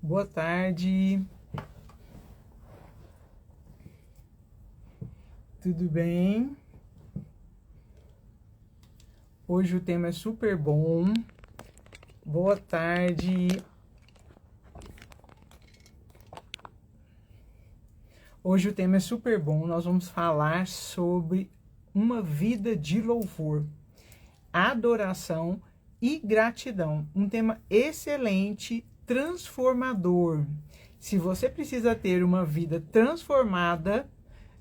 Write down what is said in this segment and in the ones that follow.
Boa tarde. Tudo bem? Hoje o tema é super bom. Boa tarde. Hoje o tema é super bom. Nós vamos falar sobre uma vida de louvor, adoração e gratidão. Um tema excelente, transformador. Se você precisa ter uma vida transformada,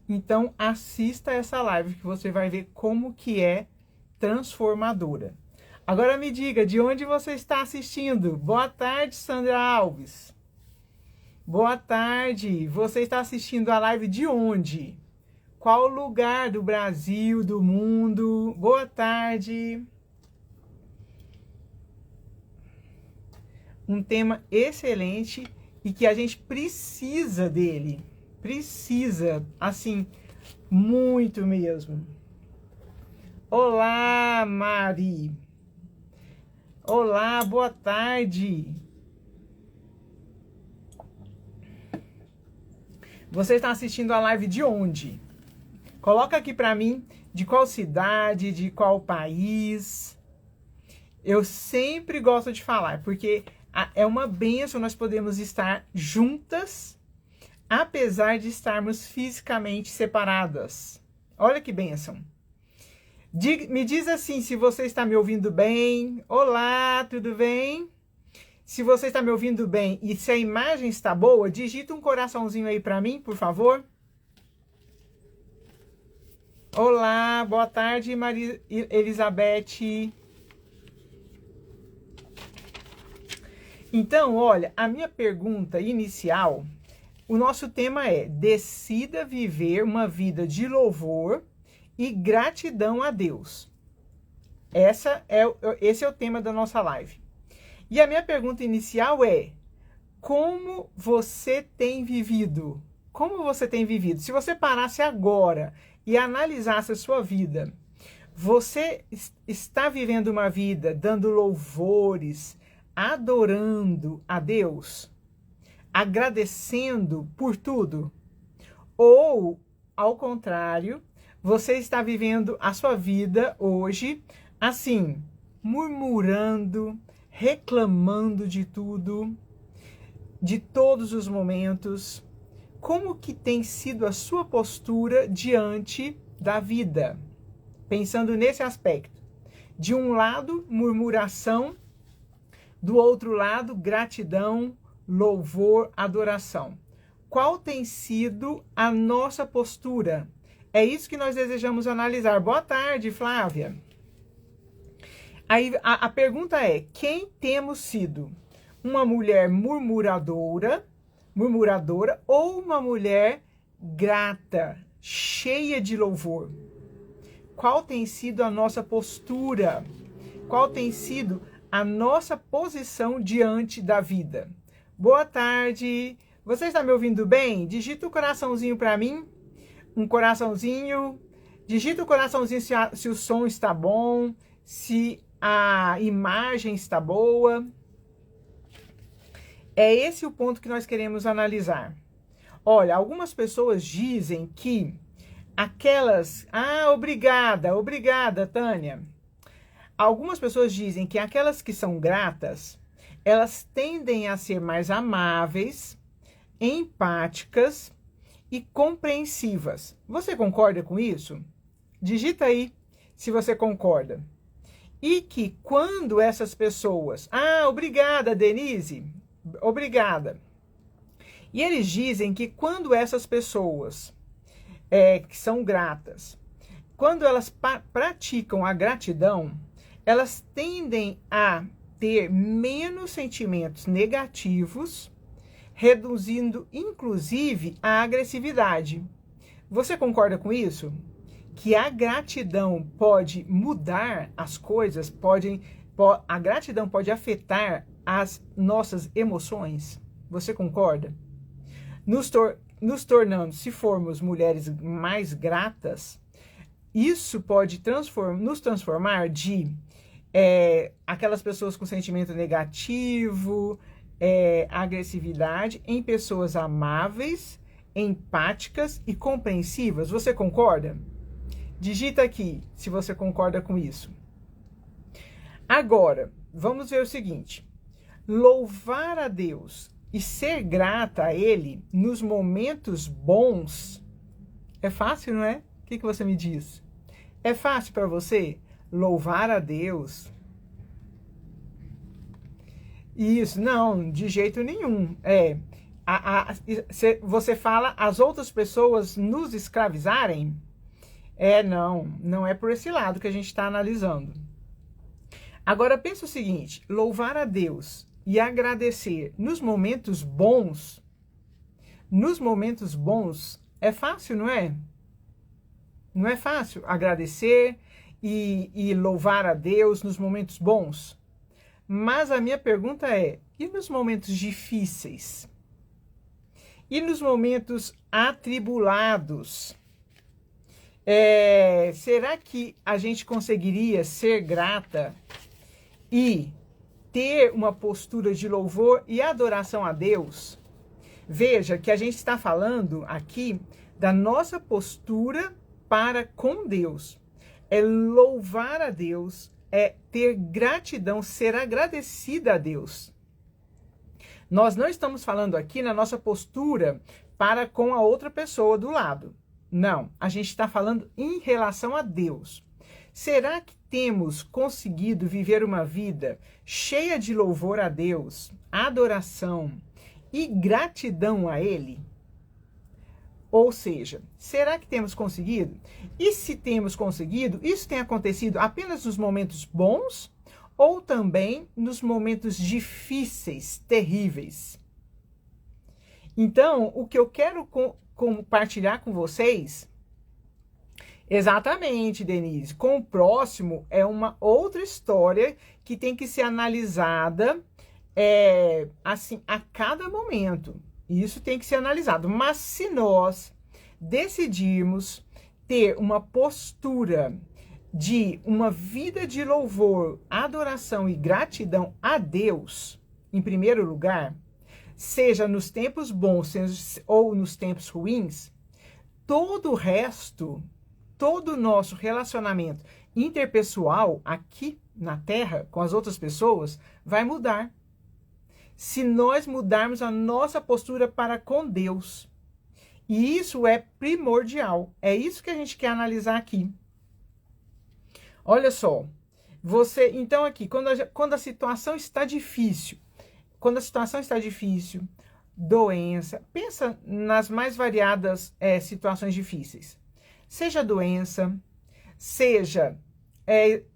então assista essa live que você vai ver como que é transformadora. Agora me diga, de onde você está assistindo? Boa tarde, Sandra Alves. Boa tarde. Você está assistindo a live de onde? Qual lugar do Brasil, do mundo? Boa tarde. Um tema excelente e que a gente precisa dele. Precisa, assim, muito mesmo. Olá, Mari. Olá, boa tarde. Você está assistindo a live de onde? Coloca aqui para mim de qual cidade, de qual país. Eu sempre gosto de falar, porque é uma bênção nós podemos estar juntas, apesar de estarmos fisicamente separadas. Olha que bênção. Me diz assim se você está me ouvindo bem. Olá, tudo bem? Se você está me ouvindo bem e se a imagem está boa, digita um coraçãozinho aí para mim, por favor. Olá, boa tarde, Maria Elizabeth. Então, olha, a minha pergunta inicial, o nosso tema é: decida viver uma vida de louvor e gratidão a Deus. Esse é o tema da nossa live. E a minha pergunta inicial é: como você tem vivido? Como você tem vivido? Se você parasse agora e analisasse a sua vida, você está vivendo uma vida dando louvores, adorando a Deus, agradecendo por tudo? Ou, ao contrário, você está vivendo a sua vida hoje assim, murmurando, reclamando de tudo, de todos os momentos? Como que tem sido a sua postura diante da vida? Pensando nesse aspecto. De um lado, murmuração, do outro lado, gratidão, louvor, adoração. Qual tem sido a nossa postura? É isso que nós desejamos analisar. Boa tarde, Flávia. Aí a pergunta é: quem temos sido? Uma mulher murmuradora ou uma mulher grata, cheia de louvor? Qual tem sido a nossa postura? Qual tem sido a nossa posição diante da vida? Boa tarde. Você está me ouvindo bem? Digita o coraçãozinho para mim. Um coraçãozinho. Digita o coraçãozinho se o som está bom, se a imagem está boa. É esse o ponto que nós queremos analisar. Olha, algumas pessoas dizem que aquelas... obrigada, Tânia. Algumas pessoas dizem que aquelas que são gratas, elas tendem a ser mais amáveis, empáticas e compreensivas. Você concorda com isso? Digita aí se você concorda. E que quando essas pessoas... obrigada, Denise. Obrigada. E eles dizem que quando essas pessoas que são gratas, quando elas praticam a gratidão, elas tendem a ter menos sentimentos negativos, reduzindo inclusive a agressividade. Você concorda com isso? Que a gratidão pode mudar as coisas, a gratidão pode afetar as nossas emoções? Você concorda? Nos tornando, se formos mulheres mais gratas, isso pode nos transformar de aquelas pessoas com sentimento negativo, agressividade em pessoas amáveis, empáticas e compreensivas. Você concorda? Digita aqui se você concorda com isso. Agora, vamos ver o seguinte. Louvar a Deus e ser grata a Ele nos momentos bons é fácil, não é? O que você me diz? É fácil para você louvar a Deus? Isso, não, de jeito nenhum. Você fala as outras pessoas nos escravizarem? Não é por esse lado que a gente está analisando. Agora pensa o seguinte, louvar a Deus e agradecer nos momentos bons é fácil, não é? Não é fácil agradecer e louvar a Deus nos momentos bons? Mas a minha pergunta é, e nos momentos difíceis? E nos momentos atribulados? Será que a gente conseguiria ser grata e ter uma postura de louvor e adoração a Deus? Veja que a gente está falando aqui da nossa postura para com Deus. É louvar a Deus, é ter gratidão, ser agradecida a Deus. Nós não estamos falando aqui na nossa postura para com a outra pessoa do lado. Não, a gente está falando em relação a Deus. Será que temos conseguido viver uma vida cheia de louvor a Deus, adoração e gratidão a Ele? Ou seja, será que temos conseguido? E se temos conseguido, isso tem acontecido apenas nos momentos bons ou também nos momentos difíceis, terríveis? Então, o que eu quero compartilhar com vocês, exatamente, Denise, com o próximo é uma outra história que tem que ser analisada assim, a cada momento. Isso tem que ser analisado. Mas se nós decidirmos ter uma postura de uma vida de louvor, adoração e gratidão a Deus, em primeiro lugar, seja nos tempos bons ou nos tempos ruins, todo o resto, todo o nosso relacionamento interpessoal aqui na Terra com as outras pessoas vai mudar. Se nós mudarmos a nossa postura para com Deus. E isso é primordial. É isso que a gente quer analisar aqui. Olha só. Então aqui, quando a situação está difícil, doença, pensa nas mais variadas situações difíceis. Seja doença, seja...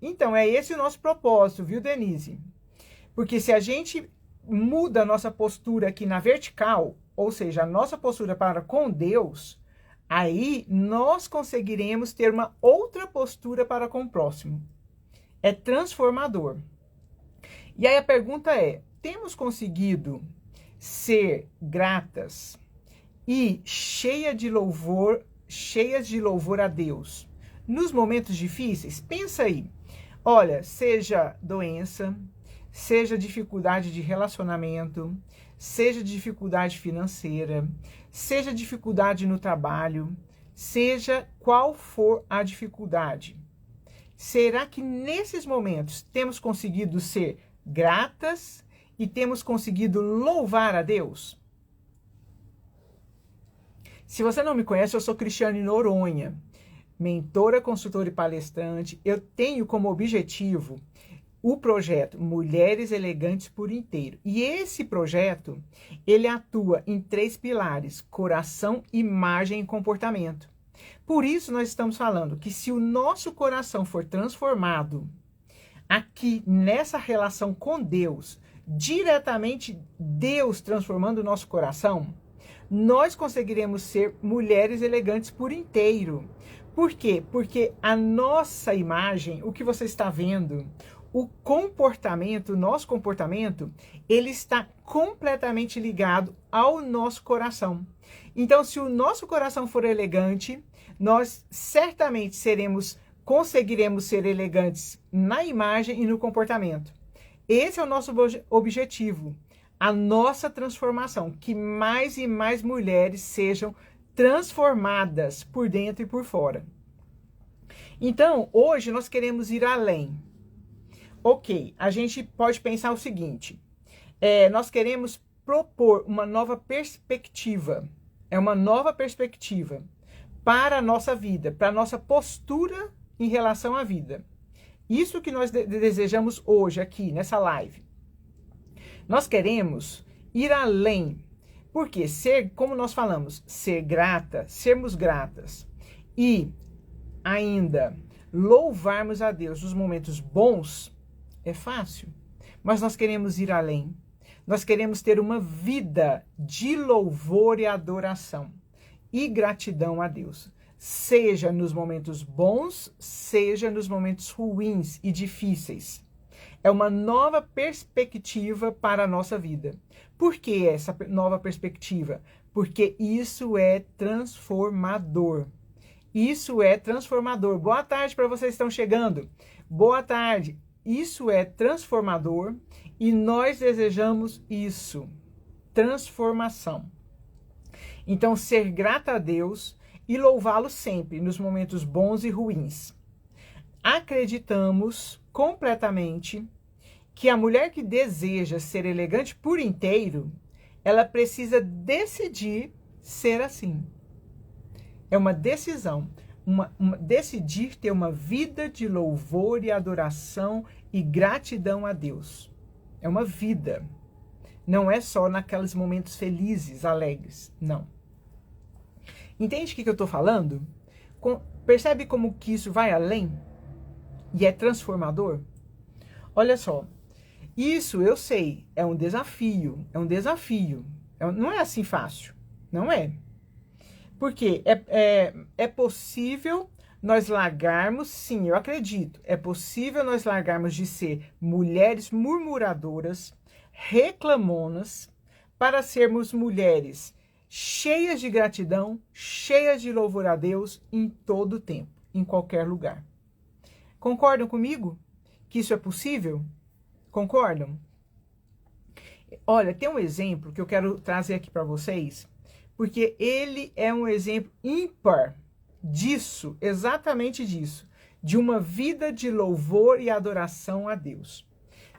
então, é esse o nosso propósito, viu, Denise? Porque se a gente muda a nossa postura aqui na vertical, ou seja, a nossa postura para com Deus, aí nós conseguiremos ter uma outra postura para com o próximo. É transformador. E aí a pergunta é, temos conseguido ser gratas e cheias de louvor a Deus nos momentos difíceis? Pensa aí. Olha, seja doença, seja dificuldade de relacionamento, seja dificuldade financeira, seja dificuldade no trabalho, seja qual for a dificuldade. Será que nesses momentos temos conseguido ser gratas e temos conseguido louvar a Deus? Se você não me conhece, eu sou Cristiane Noronha, mentora, consultora e palestrante. Eu tenho como objetivo o projeto Mulheres Elegantes por Inteiro. E esse projeto, ele atua em 3 pilares: coração, imagem e comportamento. Por isso nós estamos falando que se o nosso coração for transformado aqui nessa relação com Deus, diretamente Deus transformando o nosso coração, nós conseguiremos ser mulheres elegantes por inteiro. Por quê? Porque a nossa imagem, o que você está vendo, o comportamento, o nosso comportamento, ele está completamente ligado ao nosso coração. Então, se o nosso coração for elegante, nós certamente conseguiremos ser elegantes na imagem e no comportamento. Esse é o nosso objetivo. a nossa transformação, que mais e mais mulheres sejam transformadas por dentro e por fora. Então, hoje nós queremos ir além. Ok, a gente pode pensar o seguinte, nós queremos propor uma nova perspectiva, uma nova perspectiva para a nossa vida, para a nossa postura em relação à vida. Isso que nós desejamos hoje aqui, nessa live. Nós queremos ir além, porque como nós falamos, ser grata, sermos gratas e ainda louvarmos a Deus nos momentos bons, é fácil, mas nós queremos ir além. Nós queremos ter uma vida de louvor e adoração e gratidão a Deus, seja nos momentos bons, seja nos momentos ruins e difíceis. É uma nova perspectiva para a nossa vida. Por que essa nova perspectiva? Porque isso é transformador. Isso é transformador. Boa tarde para vocês que estão chegando. Boa tarde. Isso é transformador e nós desejamos isso. Transformação. Então, ser grata a Deus e louvá-lo sempre, nos momentos bons e ruins. Acreditamos completamente que a mulher que deseja ser elegante por inteiro, ela precisa decidir ser assim. É uma decisão, decidir ter uma vida de louvor e adoração e gratidão a Deus. É uma vida. Não é só naqueles momentos felizes, alegres, não. Entende o que eu estou falando? Percebe como que isso vai além? E é transformador? Olha só, isso eu sei, é um desafio, não é assim fácil, não é? Porque é possível nós largarmos, sim, eu acredito, é possível nós largarmos de ser mulheres murmuradoras, reclamonas, para sermos mulheres cheias de gratidão, cheias de louvor a Deus em todo o tempo, em qualquer lugar. Concordam comigo que isso é possível? Concordam? Olha, tem um exemplo que eu quero trazer aqui para vocês, porque ele é um exemplo ímpar disso, exatamente disso, de uma vida de louvor e adoração a Deus.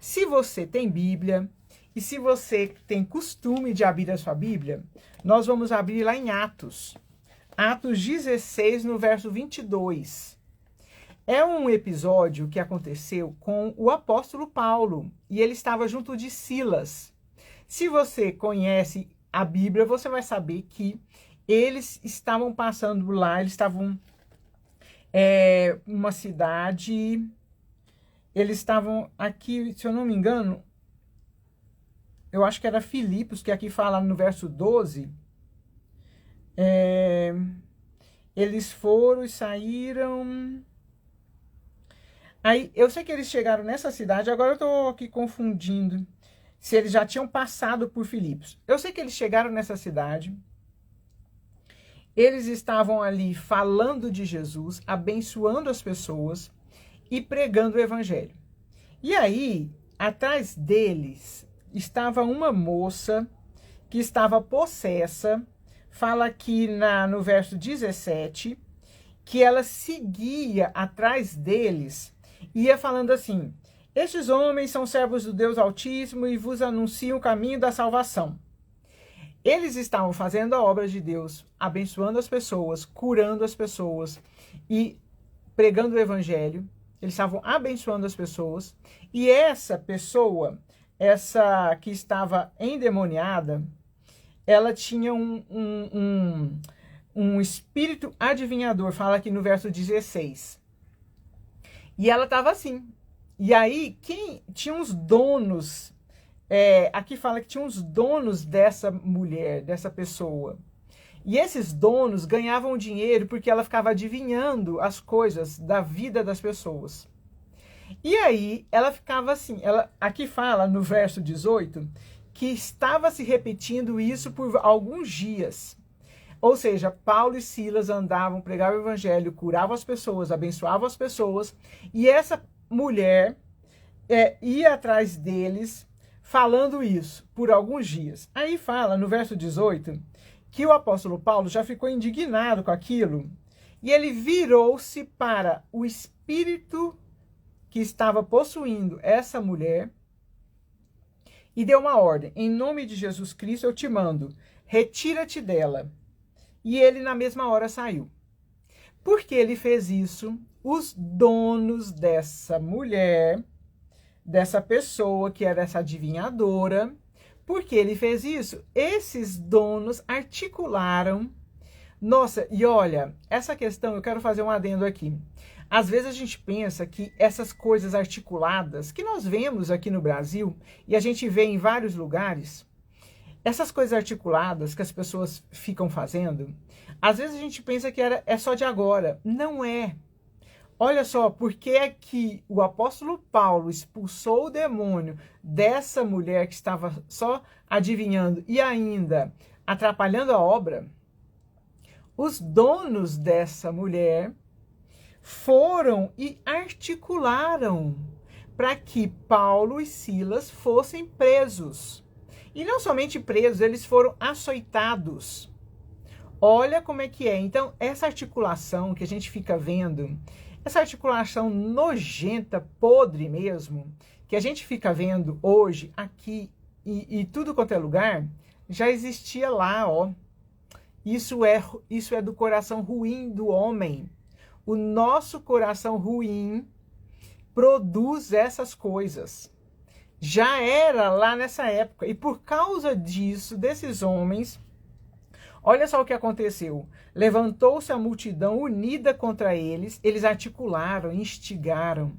Se você tem Bíblia e se você tem costume de abrir a sua Bíblia, nós vamos abrir lá em Atos. Atos 16, no verso 22. É um episódio que aconteceu com o apóstolo Paulo, e ele estava junto de Silas. Se você conhece a Bíblia, você vai saber que eles estavam passando lá, eles estavam numa cidade, eles estavam aqui, se eu não me engano, eu acho que era Filipos, que aqui fala no verso 12, eles foram e saíram. Aí, eu sei que eles chegaram nessa cidade, agora eu tô aqui confundindo se eles já tinham passado por Filipos. Eu sei que eles chegaram nessa cidade, eles estavam ali falando de Jesus, abençoando as pessoas e pregando o evangelho. E aí, atrás deles, estava uma moça que estava possessa, fala aqui no verso 17, que ela seguia atrás deles, ia falando assim: estes homens são servos do Deus Altíssimo e vos anunciam o caminho da salvação. Eles estavam fazendo a obra de Deus, abençoando as pessoas, curando as pessoas e pregando o evangelho. Eles estavam abençoando as pessoas. E essa pessoa, essa que estava endemoniada, ela tinha um espírito adivinhador, fala aqui no verso 16. E ela estava assim. E aí, quem tinha uns donos, aqui fala que tinha uns donos dessa mulher, dessa pessoa. E esses donos ganhavam dinheiro porque ela ficava adivinhando as coisas da vida das pessoas. E aí, ela ficava assim, aqui fala no verso 18, que estava se repetindo isso por alguns dias. Ou seja, Paulo e Silas andavam, pregavam o evangelho, curavam as pessoas, abençoavam as pessoas, e essa mulher ia atrás deles, falando isso por alguns dias. Aí fala no verso 18 que o apóstolo Paulo já ficou indignado com aquilo e ele virou-se para o espírito que estava possuindo essa mulher e deu uma ordem: em nome de Jesus Cristo eu te mando, retira-te dela. E ele na mesma hora saiu. Por que ele fez isso? Os donos dessa mulher, dessa pessoa que era essa adivinhadora, por que ele fez isso? Esses donos articularam. Nossa, e olha, essa questão eu quero fazer um adendo aqui. Às vezes a gente pensa que essas coisas articuladas que nós vemos aqui no Brasil e a gente vê em vários lugares, essas coisas articuladas que as pessoas ficam fazendo, às vezes a gente pensa que é só de agora. Não é. Olha só, por que é que o apóstolo Paulo expulsou o demônio dessa mulher que estava só adivinhando e ainda atrapalhando a obra? Os donos dessa mulher foram e articularam para que Paulo e Silas fossem presos. E não somente presos, eles foram açoitados. Olha como é que é. Então, essa articulação que a gente fica vendo, essa articulação nojenta, podre mesmo, que a gente fica vendo hoje, aqui e tudo quanto é lugar, já existia lá, ó. Isso é do coração ruim do homem. O nosso coração ruim produz essas coisas. Já era lá nessa época. E por causa disso, desses homens, olha só o que aconteceu. Levantou-se a multidão unida contra eles, eles articularam, instigaram.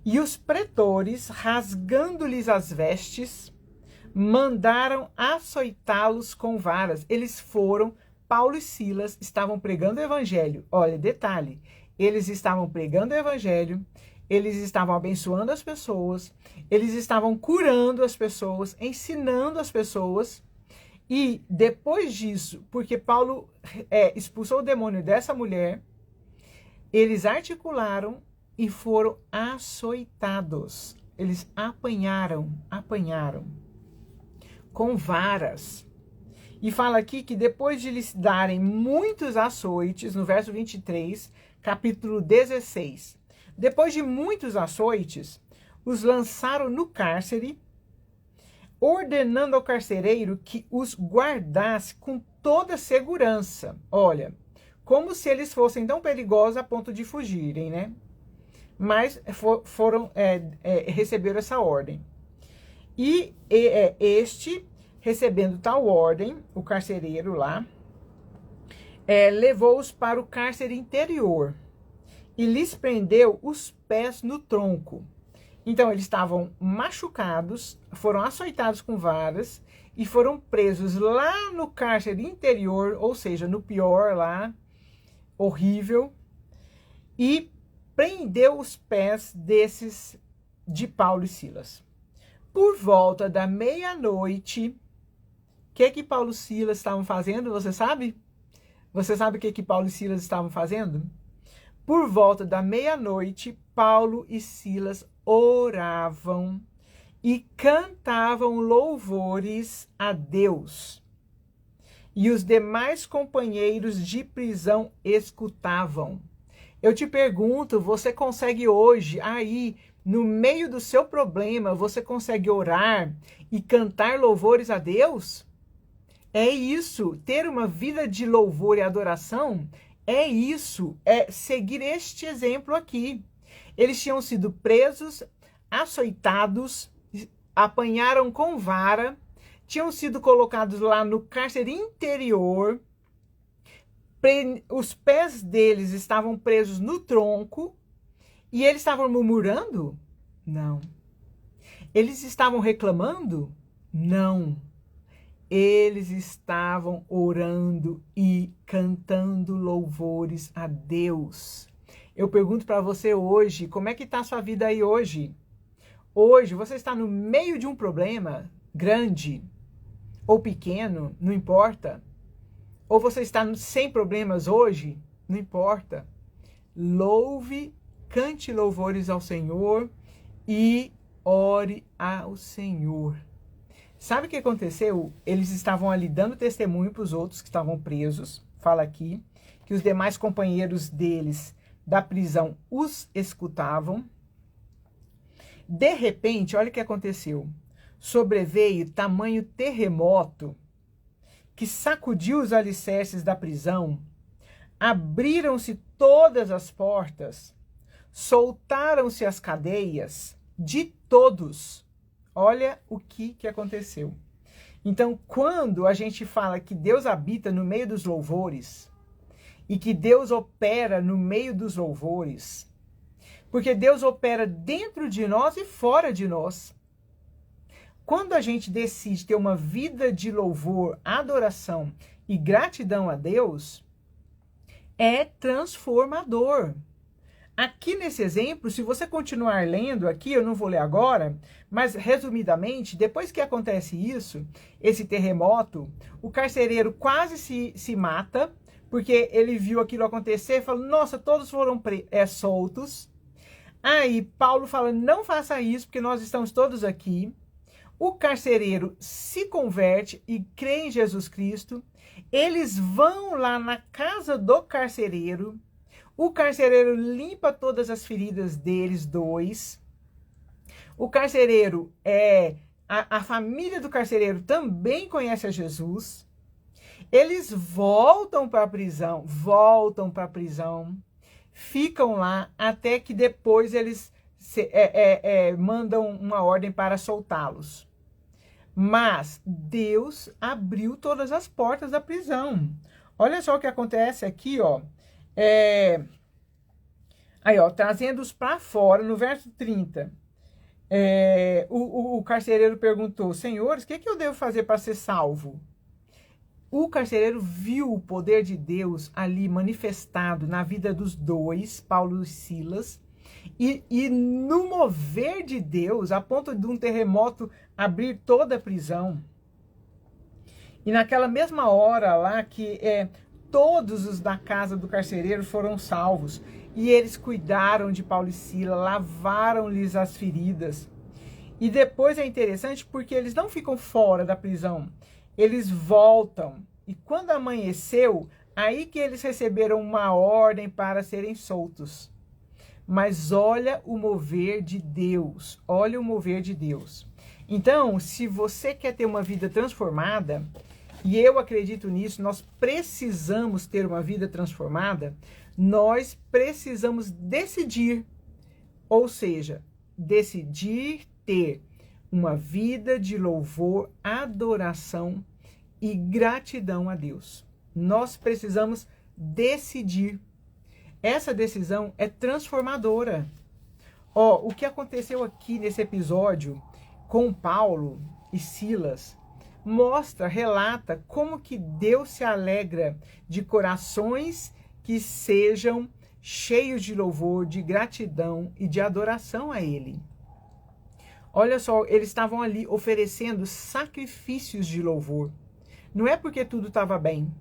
E os pretores, rasgando-lhes as vestes, mandaram açoitá-los com varas. Eles foram, Paulo e Silas estavam pregando o evangelho. Olha, detalhe, eles estavam pregando o evangelho, eles estavam abençoando as pessoas, eles estavam curando as pessoas, ensinando as pessoas. E depois disso, porque Paulo expulsou o demônio dessa mulher, eles articularam e foram açoitados. Eles apanharam com varas. E fala aqui que depois de lhes darem muitos açoites, no verso 23, capítulo 16, depois de muitos açoites, os lançaram no cárcere, ordenando ao carcereiro que os guardasse com toda segurança. Olha, como se eles fossem tão perigosos a ponto de fugirem, né? Mas receberam essa ordem. E este, recebendo tal ordem, o carcereiro lá, levou-os para o cárcere interior e lhes prendeu os pés no tronco. Então, eles estavam machucados, foram açoitados com varas e foram presos lá no cárcere interior, ou seja, no pior lá, horrível, e prendeu os pés de Paulo e Silas. Por volta da meia-noite, o que Paulo e Silas estavam fazendo? Você sabe? Você sabe o que Paulo e Silas estavam fazendo? Por volta da meia-noite, Paulo e Silas oravam e cantavam louvores a Deus. E os demais companheiros de prisão escutavam. Eu te pergunto, você consegue hoje, aí, no meio do seu problema, você consegue orar e cantar louvores a Deus? É isso, ter uma vida de louvor e adoração, é isso, é seguir este exemplo aqui. Eles tinham sido presos, açoitados, apanharam com vara, tinham sido colocados lá no cárcere interior, os pés deles estavam presos no tronco e eles estavam murmurando? Não. Eles estavam reclamando? Não. Eles estavam orando e cantando louvores a Deus. Eu pergunto para você hoje, como é que está a sua vida aí hoje? Hoje você está no meio de um problema grande ou pequeno, não importa. Ou você está sem problemas hoje, não importa. Louve, cante louvores ao Senhor e ore ao Senhor. Sabe o que aconteceu? Eles estavam ali dando testemunho para os outros que estavam presos. Fala aqui que os demais companheiros deles da prisão os escutavam. De repente, olha o que aconteceu. Sobreveio tamanho terremoto que sacudiu os alicerces da prisão. Abriram-se todas as portas, soltaram-se as cadeias de todos. Olha o que aconteceu. Então, quando a gente fala que Deus habita no meio dos louvores e que Deus opera no meio dos louvores, porque Deus opera dentro de nós e fora de nós. Quando a gente decide ter uma vida de louvor, adoração e gratidão a Deus, é transformador. Aqui nesse exemplo, se você continuar lendo aqui, eu não vou ler agora, mas resumidamente, depois que acontece isso, esse terremoto, o carcereiro quase se mata, porque ele viu aquilo acontecer e falou, nossa, todos foram soltos. Aí Paulo fala, não faça isso, porque nós estamos todos aqui. O carcereiro se converte e crê em Jesus Cristo. Eles vão lá na casa do carcereiro. O carcereiro limpa todas as feridas deles dois. O carcereiro, a família do carcereiro também conhece a Jesus. Eles voltam para a prisão, ficam lá até que depois eles mandam uma ordem para soltá-los. Mas Deus abriu todas as portas da prisão. Olha só o que acontece aqui, ó. Aí, ó, trazendo-os para fora, no verso 30. O carcereiro perguntou, senhores, o que eu devo fazer para ser salvo? O carcereiro viu o poder de Deus ali manifestado na vida dos dois, Paulo e Silas, e no mover de Deus, a ponto de um terremoto abrir toda a prisão. E naquela mesma hora lá que todos os da casa do carcereiro foram salvos, e eles cuidaram de Paulo e Silas, lavaram-lhes as feridas. E depois é interessante porque eles não ficam fora da prisão, eles voltam. E quando amanheceu, aí que eles receberam uma ordem para serem soltos. Mas olha o mover de Deus, olha o mover de Deus. Então, se você quer ter uma vida transformada, e eu acredito nisso, nós precisamos ter uma vida transformada, nós precisamos decidir, ou seja, decidir ter uma vida de louvor, adoração e gratidão a Deus. Nós precisamos decidir. Essa decisão é transformadora. Ó, o que aconteceu aqui nesse episódio com Paulo e Silas mostra, relata como que Deus se alegra de corações que sejam cheios de louvor, de gratidão e de adoração a Ele. Olha só, eles estavam ali oferecendo sacrifícios de louvor. Não é porque tudo estava bem,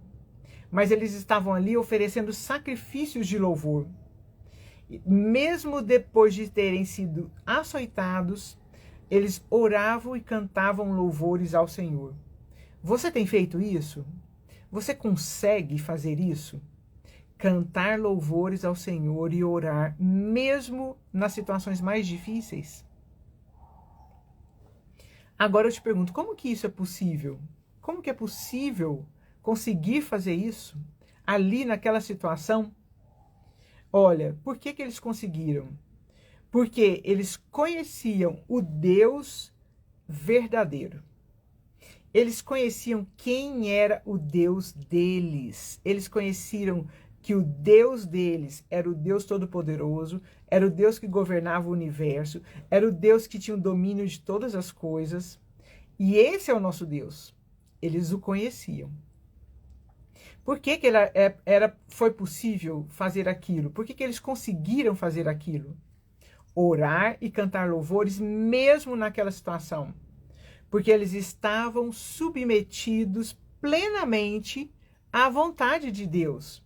mas eles estavam ali oferecendo sacrifícios de louvor. Mesmo depois de terem sido açoitados, eles oravam e cantavam louvores ao Senhor. Você tem feito isso? Você consegue fazer isso? Cantar louvores ao Senhor e orar, mesmo nas situações mais difíceis? Agora eu te pergunto, como que isso é possível? Como que é possível conseguir fazer isso ali naquela situação? Olha, por que eles conseguiram? Porque eles conheciam o Deus verdadeiro. Eles conheciam quem era o Deus deles. Eles conheciam que o Deus deles era o Deus Todo-Poderoso, era o Deus que governava o universo, era o Deus que tinha o domínio de todas as coisas. E esse é o nosso Deus. Eles o conheciam. Por que foi possível fazer aquilo? Por que eles conseguiram fazer aquilo? Orar e cantar louvores mesmo naquela situação. Porque eles estavam submetidos plenamente à vontade de Deus.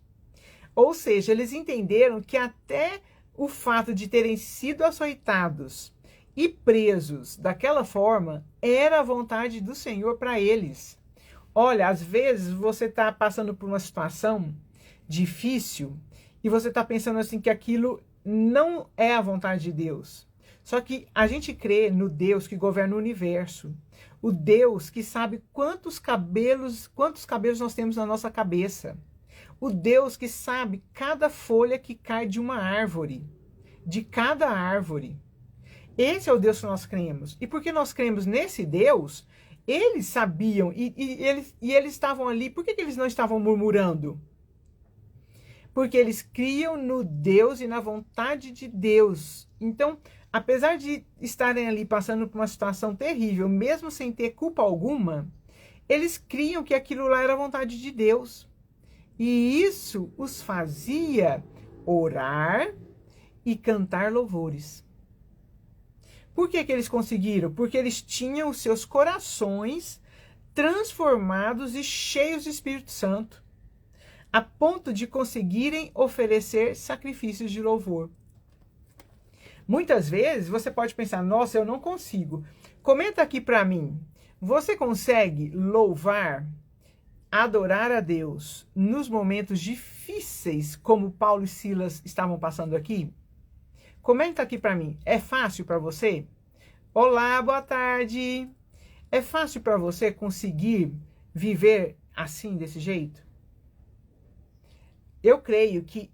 Ou seja, eles entenderam que até o fato de terem sido açoitados e presos daquela forma, era a vontade do Senhor para eles. Olha, às vezes você está passando por uma situação difícil e você está pensando assim que aquilo não é a vontade de Deus. Só que a gente crê no Deus que governa o universo. O Deus que sabe quantos cabelos nós temos na nossa cabeça. O Deus que sabe cada folha que cai de uma árvore, de cada árvore. Esse é o Deus que nós cremos. E porque nós cremos nesse Deus, eles sabiam e eles estavam ali. Por que eles não estavam murmurando? Porque eles criam no Deus e na vontade de Deus. Então, apesar de estarem ali passando por uma situação terrível, mesmo sem ter culpa alguma, eles criam que aquilo lá era a vontade de Deus. E isso os fazia orar e cantar louvores. Por que eles conseguiram? Porque eles tinham os seus corações transformados e cheios do Espírito Santo, a ponto de conseguirem oferecer sacrifícios de louvor. Muitas vezes você pode pensar, nossa, eu não consigo. Comenta aqui para mim, você consegue louvar, adorar a Deus nos momentos difíceis como Paulo e Silas estavam passando aqui? Comenta aqui para mim, é fácil para você? Olá, boa tarde. É fácil para você conseguir viver assim, desse jeito? Eu creio que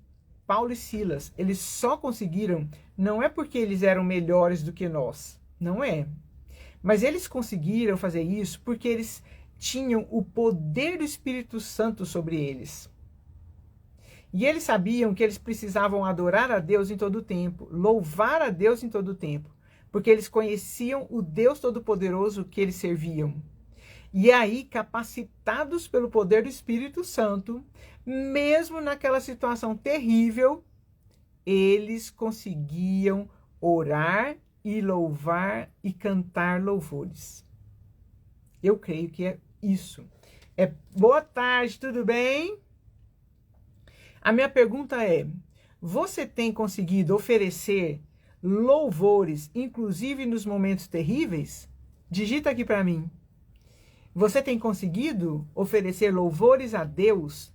Paulo e Silas, eles só conseguiram, não é porque eles eram melhores do que nós, não é. Mas eles conseguiram fazer isso porque eles tinham o poder do Espírito Santo sobre eles. E eles sabiam que eles precisavam adorar a Deus em todo o tempo, louvar a Deus em todo o tempo, porque eles conheciam o Deus Todo-Poderoso que eles serviam. E aí, capacitados pelo poder do Espírito Santo, mesmo naquela situação terrível, eles conseguiam orar e louvar e cantar louvores. Eu creio que é isso. Boa tarde, tudo bem? A minha pergunta é, você tem conseguido oferecer louvores, inclusive nos momentos terríveis? Digita aqui para mim. Você tem conseguido oferecer louvores a Deus?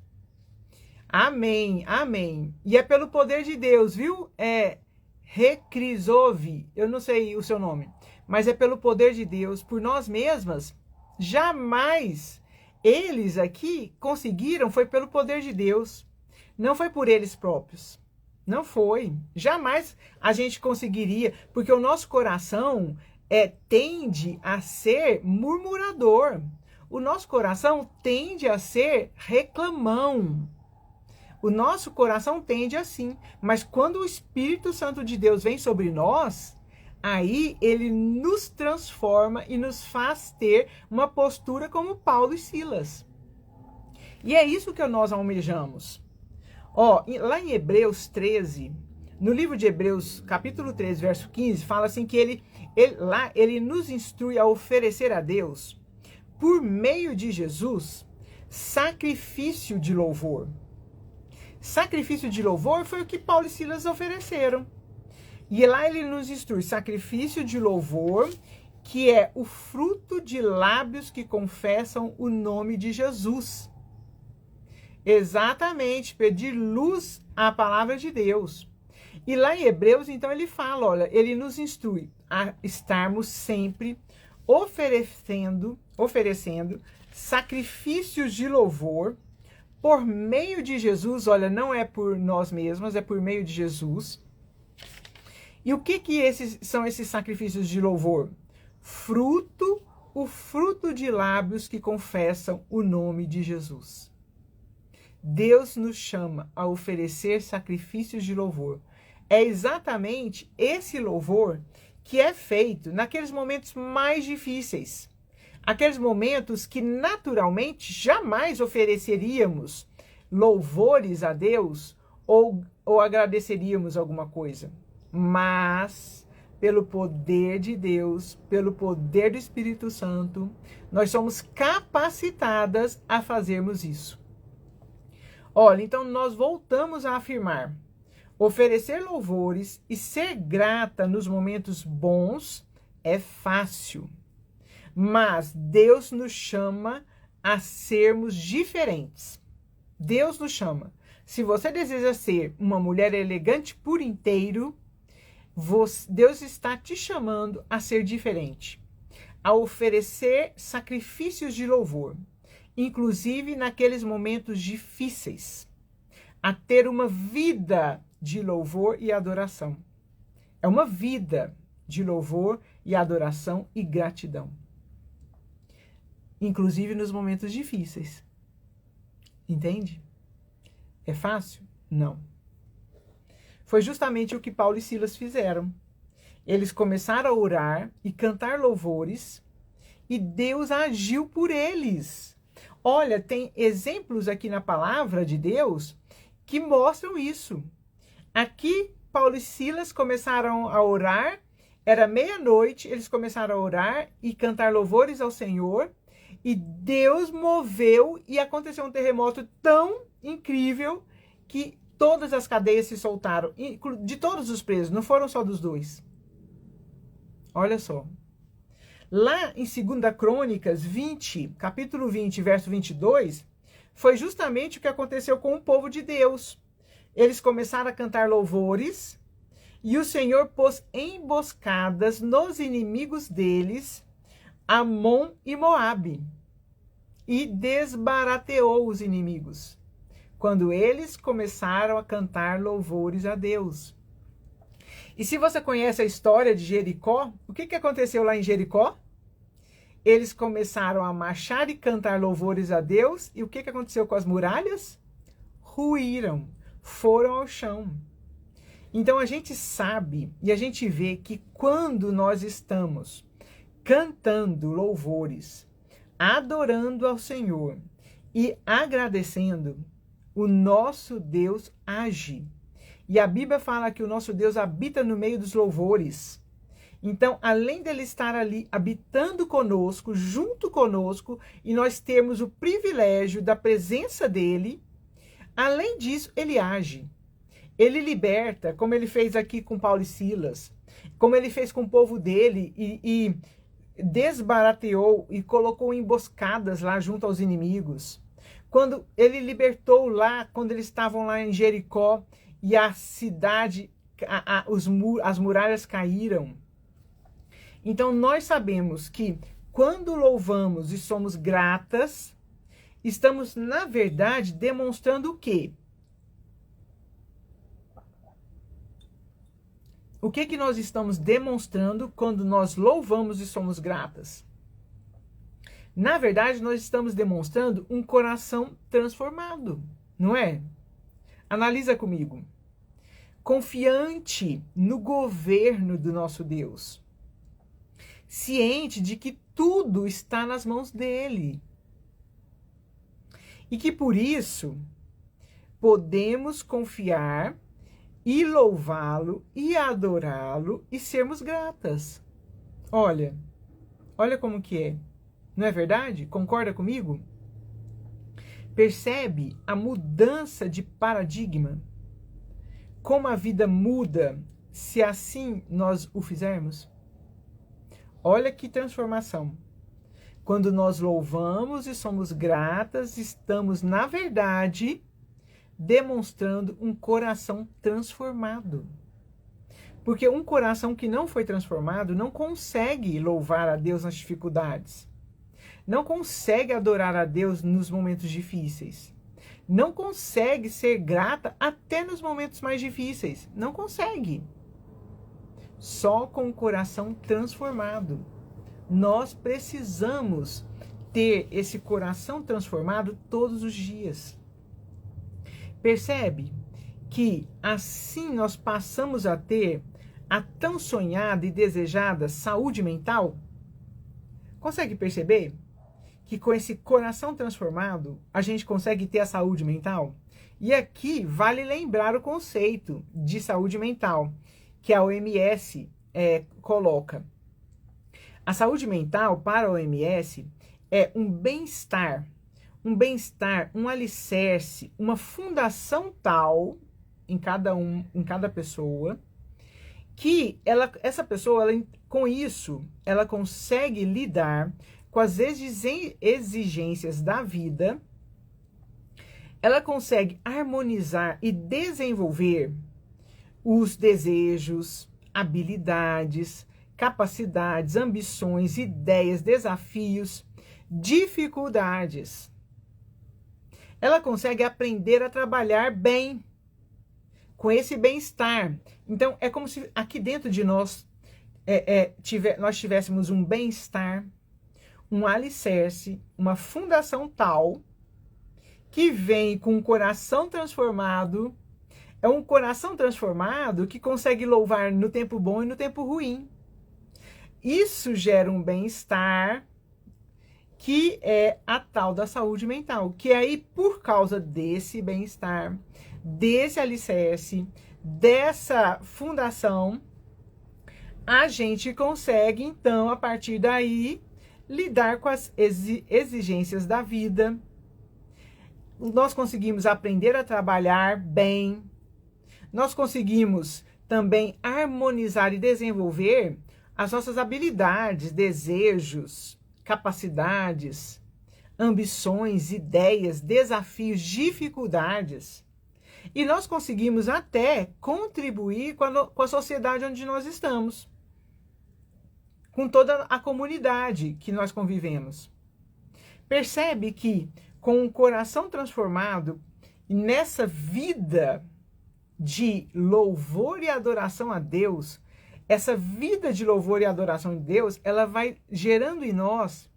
Amém, amém. E é pelo poder de Deus, viu? É Recrisove, eu não sei o seu nome, mas é pelo poder de Deus, por nós mesmas. Jamais eles aqui conseguiram, foi pelo poder de Deus. Não foi por eles próprios. Não foi. Jamais a gente conseguiria, porque o nosso coração tende a ser murmurador. O nosso coração tende a ser reclamão. O nosso coração tende assim. Mas quando o Espírito Santo de Deus vem sobre nós, aí ele nos transforma e nos faz ter uma postura como Paulo e Silas. E é isso que nós almejamos. Lá em Hebreus 13, no livro de Hebreus, capítulo 13, verso 15, fala assim que ele nos instrui a oferecer a Deus, por meio de Jesus, sacrifício de louvor. Sacrifício de louvor foi o que Paulo e Silas ofereceram. E lá ele nos instrui, sacrifício de louvor, que é o fruto de lábios que confessam o nome de Jesus. Exatamente, pedir luz à palavra de Deus. E lá em Hebreus, então, ele fala, olha, ele nos instrui a estarmos sempre oferecendo sacrifícios de louvor por meio de Jesus. Olha, não é por nós mesmos, é por meio de Jesus. E o que são esses sacrifícios de louvor? O fruto de lábios que confessam o nome de Jesus. Deus nos chama a oferecer sacrifícios de louvor. É exatamente esse louvor que é feito naqueles momentos mais difíceis. Aqueles momentos que naturalmente jamais ofereceríamos louvores a Deus ou agradeceríamos alguma coisa. Mas, pelo poder de Deus, pelo poder do Espírito Santo, nós somos capacitadas a fazermos isso. Olha, então nós voltamos a afirmar. Oferecer louvores e ser grata nos momentos bons é fácil, mas Deus nos chama a sermos diferentes. Deus nos chama. Se você deseja ser uma mulher elegante por inteiro, Deus está te chamando a ser diferente, a oferecer sacrifícios de louvor, inclusive naqueles momentos difíceis, a ter uma vida de louvor e adoração. É uma vida de louvor e adoração e gratidão, inclusive nos momentos difíceis. Entende? É fácil? Não. Foi justamente o que Paulo e Silas fizeram. Eles começaram a orar e cantar louvores e Deus agiu por eles. Olha, tem exemplos aqui na palavra de Deus que mostram isso. Aqui, Paulo e Silas começaram a orar, era meia-noite, eles começaram a orar e cantar louvores ao Senhor, e Deus moveu e aconteceu um terremoto tão incrível que todas as cadeias se soltaram, de todos os presos, não foram só dos dois. Olha só. Lá em 2 Crônicas 20, capítulo 20, verso 22, foi justamente o que aconteceu com o povo de Deus. Eles começaram a cantar louvores e o Senhor pôs emboscadas nos inimigos deles, Amon e Moabe, e desbarateou os inimigos, quando eles começaram a cantar louvores a Deus. E se você conhece a história de Jericó, o que aconteceu lá em Jericó? Eles começaram a marchar e cantar louvores a Deus, e o que aconteceu com as muralhas? Ruíram, foram ao chão. Então a gente sabe e a gente vê que quando nós estamos cantando louvores, adorando ao Senhor e agradecendo, o nosso Deus age. E a Bíblia fala que o nosso Deus habita no meio dos louvores. Então, além dele estar ali habitando conosco, junto conosco, e nós termos o privilégio da presença dele, além disso, ele age. Ele liberta, como ele fez aqui com Paulo e Silas, como ele fez com o povo dele e desbarateou e colocou emboscadas lá junto aos inimigos. Quando ele libertou lá, quando eles estavam lá em Jericó e a cidade, as muralhas caíram. Então nós sabemos que quando louvamos e somos gratas, estamos na verdade demonstrando o quê? O que nós estamos demonstrando quando nós louvamos e somos gratas? Na verdade, nós estamos demonstrando um coração transformado, não é? Analisa comigo. Confiante no governo do nosso Deus. Ciente de que tudo está nas mãos dele. E que por isso podemos confiar e louvá-lo e adorá-lo e sermos gratas. Olha como que é. Não é verdade? Concorda comigo? Percebe a mudança de paradigma? Como a vida muda se assim nós o fizermos? Olha que transformação. Quando nós louvamos e somos gratas, estamos, na verdade, demonstrando um coração transformado. Porque um coração que não foi transformado não consegue louvar a Deus nas dificuldades. Não consegue adorar a Deus nos momentos difíceis. Não consegue ser grata até nos momentos mais difíceis. Não consegue. Só com o coração transformado. Nós precisamos ter esse coração transformado todos os dias. Percebe que assim nós passamos a ter a tão sonhada e desejada saúde mental? Consegue perceber que com esse coração transformado a gente consegue ter a saúde mental? E aqui vale lembrar o conceito de saúde mental que a OMS coloca. A saúde mental para a OMS é um bem-estar, um alicerce, uma fundação tal em cada pessoa, que essa pessoa, com isso, ela consegue lidar com as exigências da vida, ela consegue harmonizar e desenvolver os desejos, habilidades, capacidades, ambições, ideias, desafios, dificuldades. Ela consegue aprender a trabalhar bem, com esse bem-estar. Então, é como se aqui dentro de nós nós tivéssemos um bem-estar, um alicerce, uma fundação tal, que vem com um coração transformado. É um coração transformado que consegue louvar no tempo bom e no tempo ruim. Isso gera um bem-estar, que é a tal da saúde mental. Que aí, por causa desse bem-estar, desse alicerce, dessa fundação, a gente consegue, então, a partir daí, lidar com as exigências da vida. Nós conseguimos aprender a trabalhar bem. Nós conseguimos também harmonizar e desenvolver as nossas habilidades, desejos, capacidades, ambições, ideias, desafios, dificuldades. E nós conseguimos até contribuir com a sociedade onde nós estamos, com toda a comunidade que nós convivemos. Percebe que com um coração transformado, nessa vida de louvor e adoração a Deus, essa vida de louvor e adoração a Deus, ela vai gerando em nós,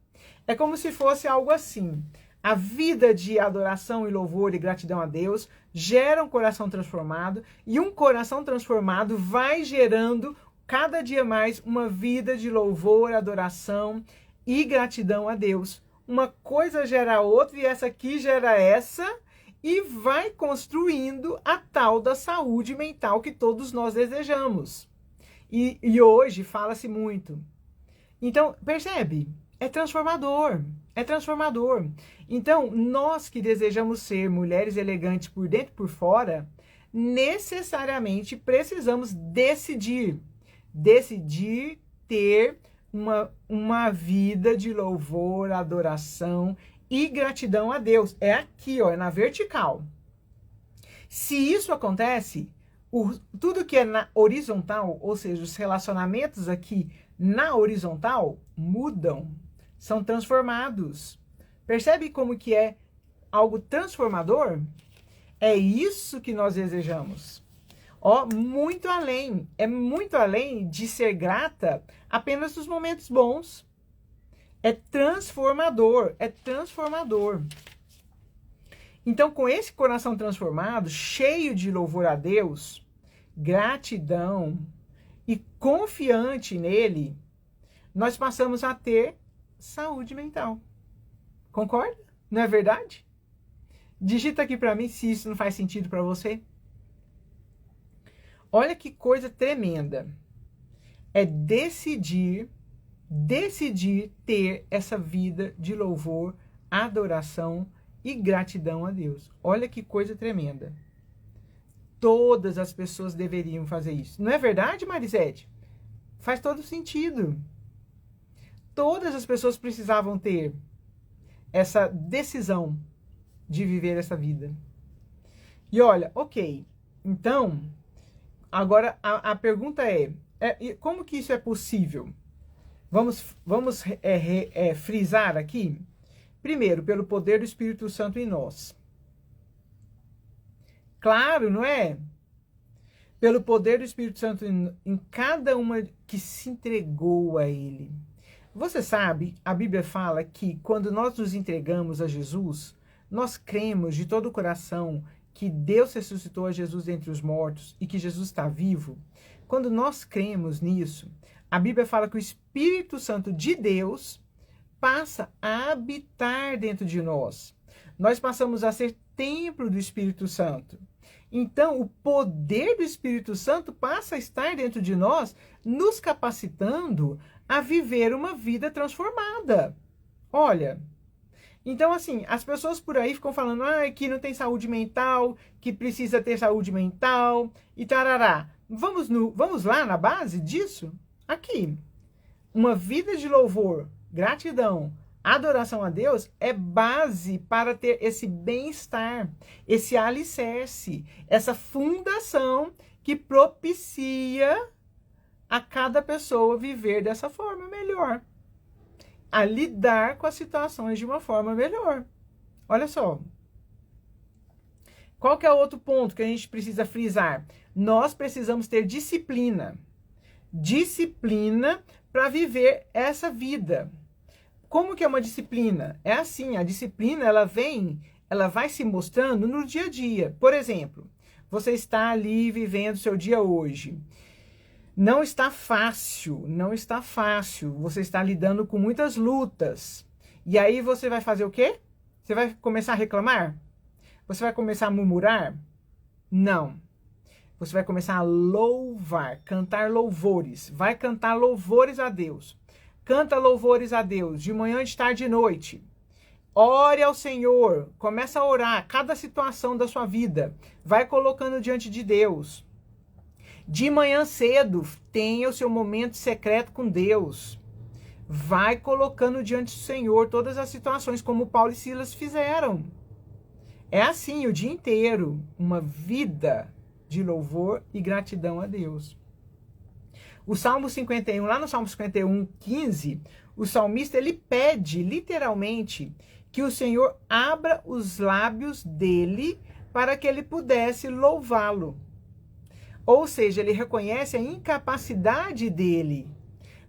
é como se fosse algo assim. A vida de adoração e louvor e gratidão a Deus gera um coração transformado, e um coração transformado vai gerando cada dia mais uma vida de louvor, adoração e gratidão a Deus. Uma coisa gera a outra, e essa aqui gera essa, e vai construindo a tal da saúde mental que todos nós desejamos. E hoje fala-se muito. Então, percebe? É transformador. É transformador. Então, nós que desejamos ser mulheres elegantes por dentro e por fora, necessariamente precisamos decidir. Decidir ter uma vida de louvor, adoração e gratidão a Deus. É aqui, ó, é na vertical. Se isso acontece, tudo que é na horizontal, ou seja, os relacionamentos aqui na horizontal, mudam, são transformados. Percebe como que é algo transformador? É isso que nós desejamos. Ó, muito além, é muito além de ser grata apenas nos momentos bons. É transformador, é transformador. Então, com esse coração transformado, cheio de louvor a Deus, gratidão e confiante nele, nós passamos a ter saúde mental. Concorda? Não é verdade? Digita aqui para mim se isso não faz sentido para você. Olha que coisa tremenda. É decidir ter essa vida de louvor, adoração e gratidão a Deus. Olha que coisa tremenda. Todas as pessoas deveriam fazer isso. Não é verdade, Marisete? Faz todo sentido. Todas as pessoas precisavam ter essa decisão de viver essa vida. E olha, ok, então, agora a pergunta é, como que isso é possível? Vamos frisar aqui. Primeiro, pelo poder do Espírito Santo em nós. Claro, não é? Pelo poder do Espírito Santo em cada uma que se entregou a Ele. Você sabe, a Bíblia fala que quando nós nos entregamos a Jesus, nós cremos de todo o coração que Deus ressuscitou a Jesus dentre os mortos e que Jesus está vivo. Quando nós cremos nisso, a Bíblia fala que o Espírito Santo de Deus passa a habitar dentro de nós. Nós passamos a ser templo do Espírito Santo. Então, o poder do Espírito Santo passa a estar dentro de nós, nos capacitando a viver uma vida transformada. Olha, Então, assim, as pessoas por aí ficam falando que não tem saúde mental, que precisa ter saúde mental e tarará. Vamos lá na base disso? Aqui. Uma vida de louvor, gratidão, adoração a Deus é base para ter esse bem-estar, esse alicerce, essa fundação que propicia a cada pessoa viver dessa forma melhor, a lidar com as situações de uma forma melhor. Olha só. Qual que é o outro ponto que a gente precisa frisar? Nós precisamos ter disciplina. Disciplina para viver essa vida. Como que é uma disciplina? É assim, a disciplina ela vai se mostrando no dia a dia. Por exemplo, você está ali vivendo seu dia hoje. Não está fácil, não está fácil. Você está lidando com muitas lutas. E aí você vai fazer o quê? Você vai começar a reclamar? Você vai começar a murmurar? Não. Você vai começar a louvar, cantar louvores. Vai cantar louvores a Deus. Canta louvores a Deus de manhã, de tarde e de noite. Ore ao Senhor. Começa a orar. Cada situação da sua vida. Vai colocando diante de Deus. De manhã cedo, tenha o seu momento secreto com Deus. Vai colocando diante do Senhor todas as situações, como Paulo e Silas fizeram. É assim o dia inteiro, uma vida de louvor e gratidão a Deus. O Salmo 51, lá no Salmo 51, 15, o salmista ele pede literalmente que o Senhor abra os lábios dele para que ele pudesse louvá-lo. Ou seja, ele reconhece a incapacidade dele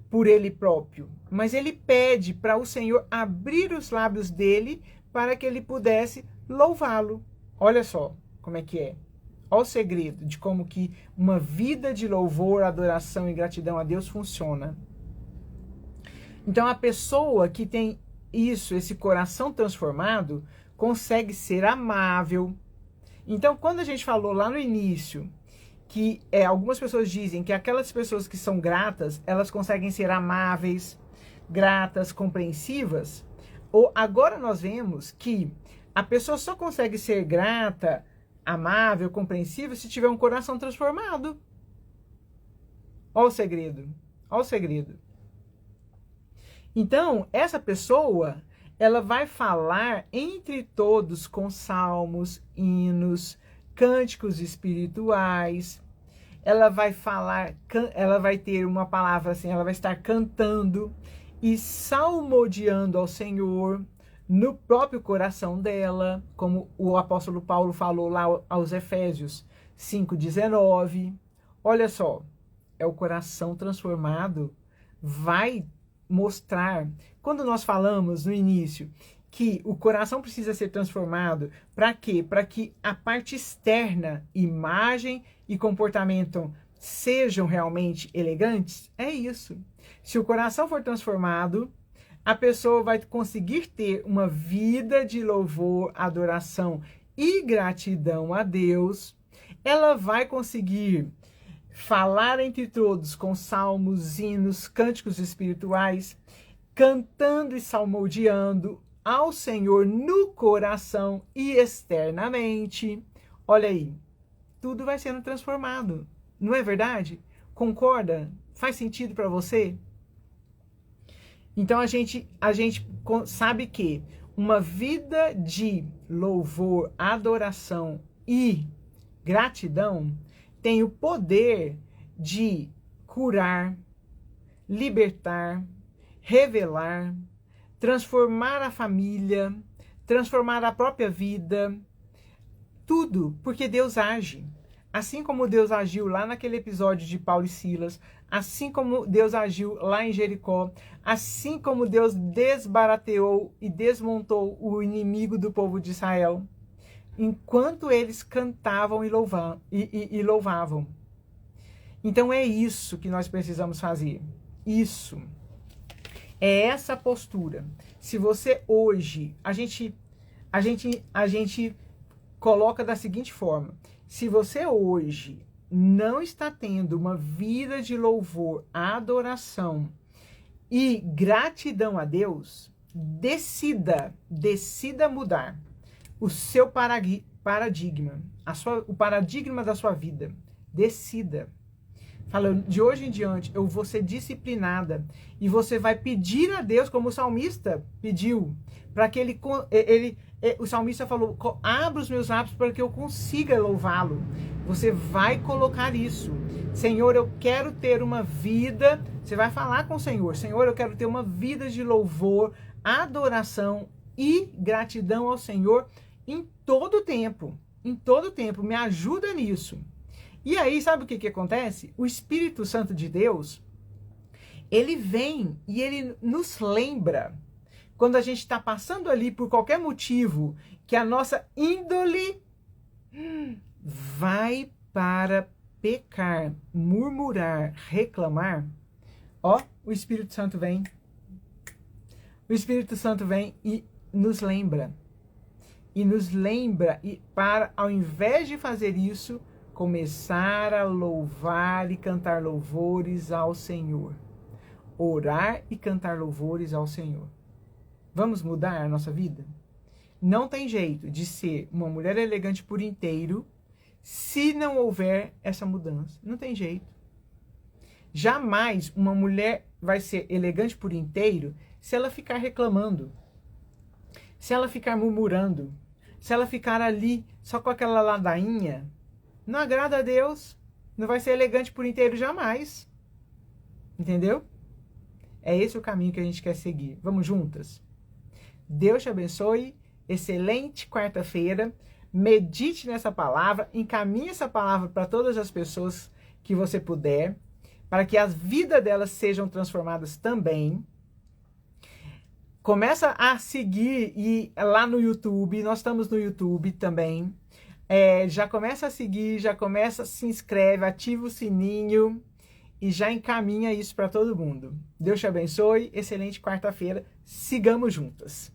por ele próprio, mas ele pede para o Senhor abrir os lábios dele para que ele pudesse louvá-lo. Olha só como é que é. Olha o segredo de como que uma vida de louvor, adoração e gratidão a Deus funciona. Então a pessoa que tem isso, esse coração transformado, consegue ser amável. Então quando a gente falou lá no início que algumas pessoas dizem que aquelas pessoas que são gratas, elas conseguem ser amáveis, gratas, compreensivas, ou agora nós vemos que a pessoa só consegue ser grata, amável, compreensiva se tiver um coração transformado. Olha o segredo. Olha o segredo. Então, essa pessoa, ela vai falar entre todos com salmos, hinos, cânticos espirituais. Ela vai falar, ela vai ter uma palavra assim, ela vai estar cantando e salmodiando ao Senhor no próprio coração dela, como o apóstolo Paulo falou lá aos Efésios 5:19. Olha só, é o coração transformado, vai mostrar. Quando nós falamos no início que o coração precisa ser transformado, para quê? Para que a parte externa, imagem e comportamento sejam realmente elegantes? É isso. Se o coração for transformado, a pessoa vai conseguir ter uma vida de louvor, adoração e gratidão a Deus. Ela vai conseguir falar entre todos com salmos, hinos, cânticos espirituais, cantando e salmodiando ao Senhor no coração e externamente. Olha aí, tudo vai sendo transformado. Não é verdade? Concorda? Faz sentido para você? Então a gente sabe que uma vida de louvor, adoração e gratidão tem o poder de curar, libertar, revelar, transformar a família, transformar a própria vida, tudo, porque Deus age. Assim como Deus agiu lá naquele episódio de Paulo e Silas, assim como Deus agiu lá em Jericó, assim como Deus desbarateou e desmontou o inimigo do povo de Israel, enquanto eles cantavam e louvavam. Então é isso que nós precisamos fazer. Isso. É essa postura. Se você hoje, a gente coloca da seguinte forma: se você hoje não está tendo uma vida de louvor, adoração e gratidão a Deus, decida mudar o seu paradigma, o paradigma da sua vida. Decida. Fala, de hoje em diante eu vou ser disciplinada e você vai pedir a Deus, como o salmista pediu, para que o salmista falou, abra os meus lábios para que eu consiga louvá-lo. Você vai colocar isso. Senhor, eu quero ter uma vida, você vai falar com o Senhor, Senhor, eu quero ter uma vida de louvor, adoração e gratidão ao Senhor em todo tempo, me ajuda nisso. E aí, sabe o que acontece? O Espírito Santo de Deus, ele vem e ele nos lembra, quando a gente está passando ali por qualquer motivo, que a nossa índole vai para pecar, murmurar, reclamar. Ó, o Espírito Santo vem. O Espírito Santo vem e nos lembra. E nos lembra, e para, ao invés de fazer isso, começar a louvar e cantar louvores ao Senhor. Orar e cantar louvores ao Senhor. Vamos mudar a nossa vida? Não tem jeito de ser uma mulher elegante por inteiro se não houver essa mudança. Não tem jeito. Jamais uma mulher vai ser elegante por inteiro se ela ficar reclamando, se ela ficar murmurando, se ela ficar ali só com aquela ladainha. Não agrada a Deus, não vai ser elegante por inteiro jamais. Entendeu? É esse o caminho que a gente quer seguir. Vamos juntas? Deus te abençoe. Excelente quarta-feira. Medite nessa palavra. Encaminhe essa palavra para todas as pessoas que você puder, para que as vidas delas sejam transformadas também. Começa a seguir e lá no YouTube. Nós estamos no YouTube também. Já começa a seguir, já começa, se inscreve, ativa o sininho e já encaminha isso para todo mundo. Deus te abençoe, excelente quarta-feira, sigamos juntas.